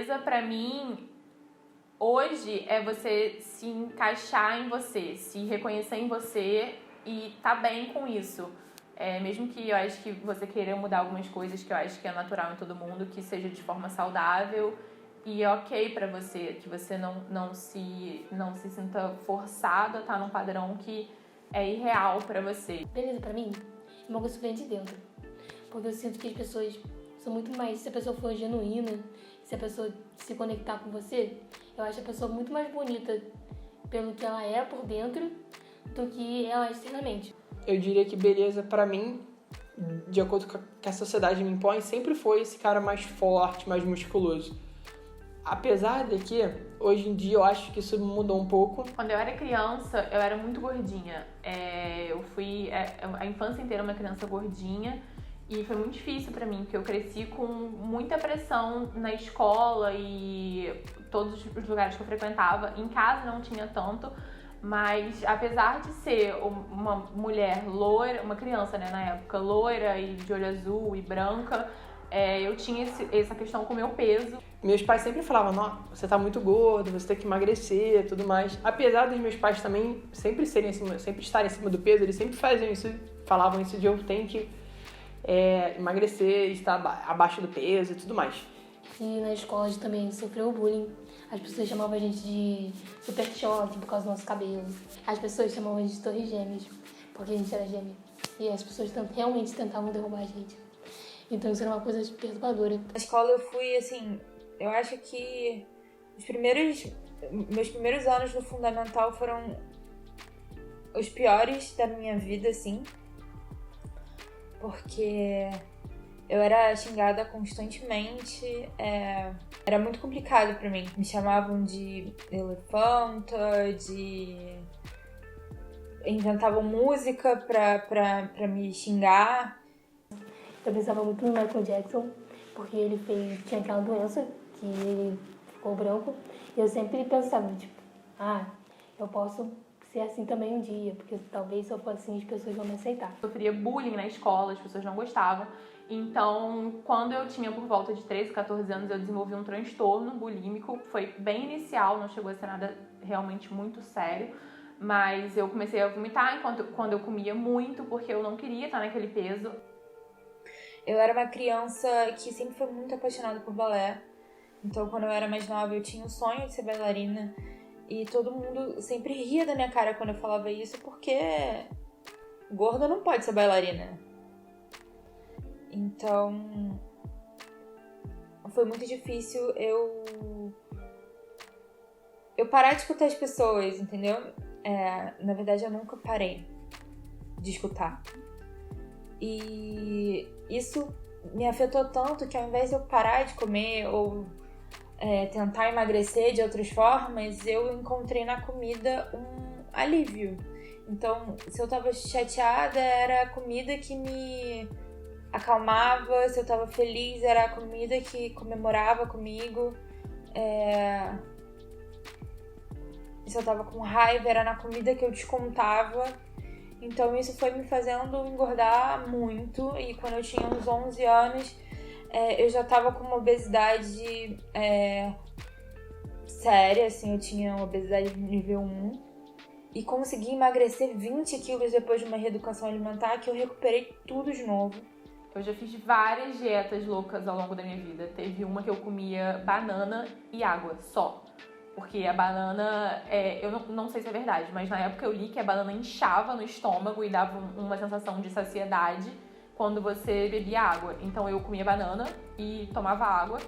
beleza, pra mim, hoje é você se encaixar em você, se reconhecer em você e tá bem com isso. Mesmo que eu acho que você queira mudar algumas coisas que eu acho que é natural em todo mundo, que seja de forma saudável e é ok pra você, que você não se sinta forçado a estar num padrão que é irreal pra você. Beleza, pra mim, é uma coisa que vem de dentro. Porque eu sinto que as pessoas são muito mais... Se a pessoa for genuína, se a pessoa se conectar com você, eu acho a pessoa muito mais bonita pelo que ela é por dentro do que ela é externamente. Eu diria que beleza, pra mim, de acordo com o que a sociedade me impõe, sempre foi esse cara mais forte, mais musculoso. Apesar de que, hoje em dia, eu acho que isso mudou um pouco. Quando eu era criança, eu era muito gordinha. Eu fui a infância inteira uma criança gordinha e foi muito difícil pra mim, porque eu cresci com muita pressão na escola e todos os lugares que eu frequentava. Em casa não tinha tanto, mas apesar de ser uma mulher loira, uma criança, né, na época, loira e de olho azul e branca, eu tinha essa questão com o meu peso. Meus pais sempre falavam, não, você tá muito gordo, você tem que emagrecer e tudo mais. Apesar dos meus pais também sempre estarem acima do peso, eles sempre faziam isso, falavam isso de eu tenho que emagrecer, estar abaixo do peso e tudo mais. E na escola a gente também sofreu bullying. As pessoas chamavam a gente de super choque por causa do nosso cabelo. As pessoas chamavam a gente de torre gêmeas, porque a gente era gêmea. E as pessoas realmente tentavam derrubar a gente. Então isso era uma coisa perturbadora. Na escola eu fui, assim, eu acho que meus primeiros anos no fundamental foram os piores da minha vida, assim. Porque eu era xingada constantemente, era muito complicado pra mim. Me chamavam de elefanta, inventavam música pra me xingar. Eu pensava muito no Michael Jackson, porque ele tinha aquela doença que ele ficou branco. E eu sempre pensava, tipo, eu posso ser assim também um dia, porque talvez se eu for assim as pessoas vão me aceitar. Eu sofria bullying na escola, as pessoas não gostavam. Então, quando eu tinha por volta de 13, 14 anos, eu desenvolvi um transtorno bulímico. Foi bem inicial, não chegou a ser nada realmente muito sério. Mas eu comecei a vomitar quando eu comia muito, porque eu não queria estar naquele peso. Eu era uma criança que sempre foi muito apaixonada por balé. Então, quando eu era mais nova, eu tinha o sonho de ser bailarina. E todo mundo sempre ria da minha cara quando eu falava isso, porque gorda não pode ser bailarina. Então, foi muito difícil eu parar de escutar as pessoas, entendeu? Na verdade, eu nunca parei de escutar. E isso me afetou tanto que ao invés de eu parar de comer ou tentar emagrecer de outras formas, eu encontrei na comida um alívio. Então, se eu tava chateada, era a comida que me acalmava. Se eu tava feliz, era a comida que comemorava comigo. Se eu tava com raiva, era na comida que eu descontava. Então isso foi me fazendo engordar muito. E quando eu tinha uns 11 anos, eu já tava com uma obesidade séria, assim, eu tinha uma obesidade nível 1. E consegui emagrecer 20 quilos depois de uma reeducação alimentar, que eu recuperei tudo de novo. Eu já fiz várias dietas loucas ao longo da minha vida. Teve uma que eu comia banana e água, só. Porque a banana, eu não sei se é verdade, mas na época eu li que a banana inchava no estômago e dava uma sensação de saciedade quando você bebia água. Então eu comia banana e tomava água.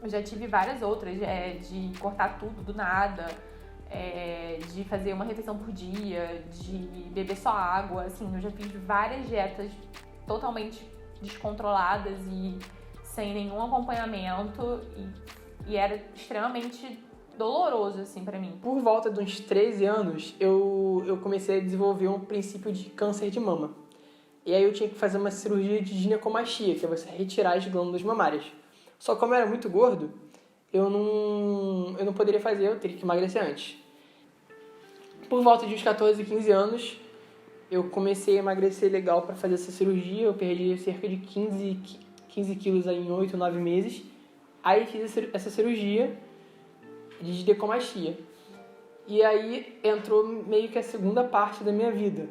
Eu já tive várias outras, de cortar tudo do nada, de fazer uma refeição por dia, de beber só água. Assim, eu já fiz várias dietas totalmente descontroladas e sem nenhum acompanhamento e era extremamente doloroso, assim, pra mim. Por volta de uns 13 anos, eu comecei a desenvolver um princípio de câncer de mama. E aí eu tinha que fazer uma cirurgia de ginecomastia, que é você retirar as glândulas mamárias. Só que como eu era muito gordo, eu não poderia fazer, eu teria que emagrecer antes. Por volta de uns 14, 15 anos, eu comecei a emagrecer legal para fazer essa cirurgia. Eu perdi cerca de 15 quilos em 8, 9 meses. Aí fiz essa cirurgia de ginecomastia. E aí entrou meio que a segunda parte da minha vida.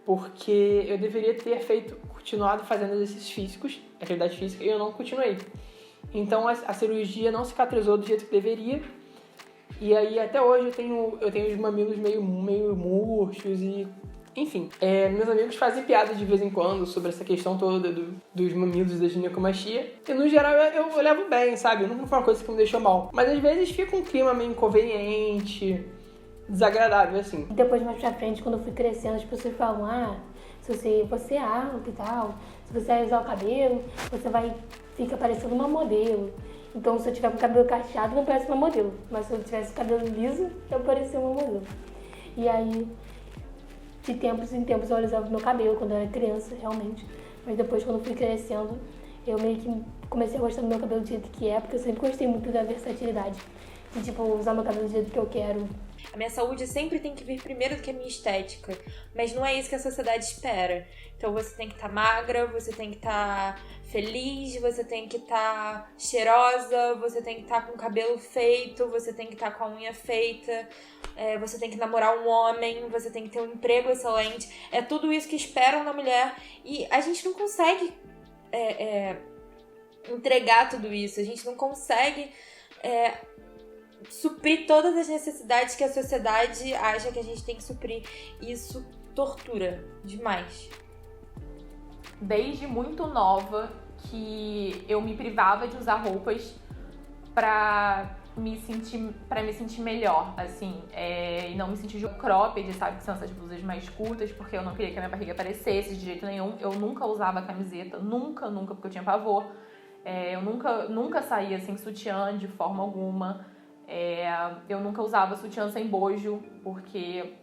Porque eu deveria ter continuado fazendo exercícios físicos, atividade física, e eu não continuei. Então a cirurgia não cicatrizou do jeito que deveria. E aí até hoje eu tenho os mamilos meio murchos e... Enfim, meus amigos fazem piada de vez em quando sobre essa questão toda dos mamilos e da ginecomastia. E no geral eu levo bem, sabe? Nunca foi uma coisa que me deixou mal. Mas às vezes fica um clima meio inconveniente, desagradável, assim. Depois, mais pra frente, quando eu fui crescendo, as pessoas falam, se você é alto e tal, se você usar o cabelo, você fica parecendo uma modelo. Então, se eu tiver com o cabelo cacheado, não parece uma modelo. Mas se eu tivesse cabelo liso, eu parecia uma modelo. E aí, de tempos em tempos, eu alisava meu cabelo quando eu era criança, realmente. Mas depois, quando eu fui crescendo, eu meio que comecei a gostar do meu cabelo do jeito que é, porque eu sempre gostei muito da versatilidade. De, tipo, usar meu cabelo do jeito que eu quero. A minha saúde sempre tem que vir primeiro do que a minha estética. Mas não é isso que a sociedade espera. Então você tem que estar magra, você tem que estar feliz, você tem que estar cheirosa, você tem que estar com o cabelo feito, você tem que estar com a unha feita, você tem que namorar um homem, você tem que ter um emprego excelente. É tudo isso que esperam na mulher. E a gente não consegue entregar tudo isso. A gente não consegue... suprir todas as necessidades que a sociedade acha que a gente tem que suprir. Isso tortura demais. Desde muito nova que eu me privava de usar roupas pra me sentir melhor, assim, e não me sentir cropped, sabe, que são essas blusas mais curtas, porque eu não queria que a minha barriga aparecesse de jeito nenhum. Eu nunca usava camiseta, nunca, porque eu tinha pavor. Eu nunca saía sem sutiã de forma alguma. Eu nunca usava sutiã sem bojo, porque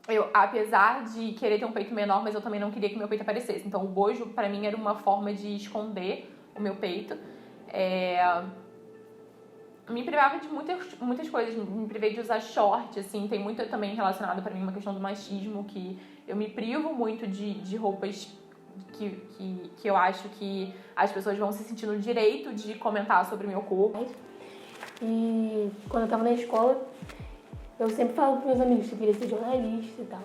eu, apesar de querer ter um peito menor, mas eu também não queria que meu peito aparecesse. Então o bojo, pra mim, era uma forma de esconder o meu peito. Me privava de muitas coisas, me privei de usar short, assim, tem muito também relacionado pra mim uma questão do machismo, que eu me privo muito de roupas que eu acho que as pessoas vão se sentir no direito de comentar sobre o meu corpo. E quando eu tava na escola, eu sempre falava pros meus amigos que eu queria ser jornalista e tal.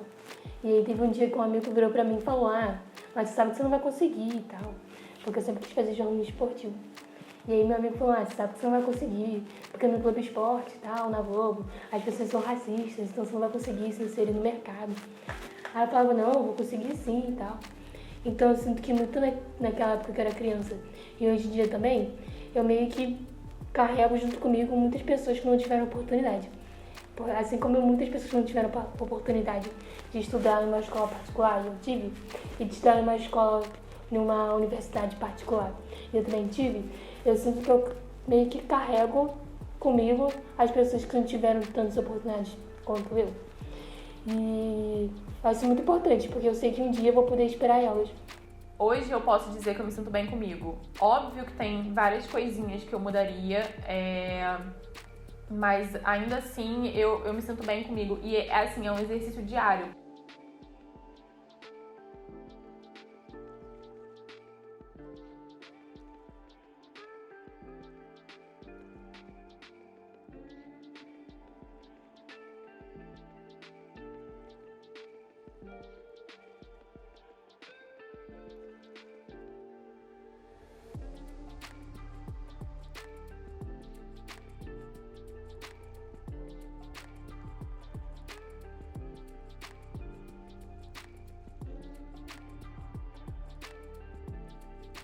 E aí teve um dia que um amigo virou pra mim e falou, mas você sabe que você não vai conseguir e tal. Porque eu sempre quis fazer jornalismo esportivo. E aí meu amigo falou, você sabe que você não vai conseguir, porque no Globo Esporte e tal, na Globo, as pessoas são racistas, então você não vai conseguir se inserir no mercado. Aí eu falava, não, eu vou conseguir sim e tal. Então eu sinto que muito naquela época que eu era criança e hoje em dia também, eu meio que carrego junto comigo muitas pessoas que não tiveram oportunidade. Assim como muitas pessoas não tiveram oportunidade de estudar numa escola particular, eu tive, e de estudar numa universidade particular, eu também tive, eu sinto que eu meio que carrego comigo as pessoas que não tiveram tantas oportunidades quanto eu. E eu acho muito importante, porque eu sei que um dia eu vou poder esperar elas. Hoje eu posso dizer que eu me sinto bem comigo. Óbvio que tem várias coisinhas que eu mudaria, mas ainda assim eu me sinto bem comigo. E assim, é um exercício diário.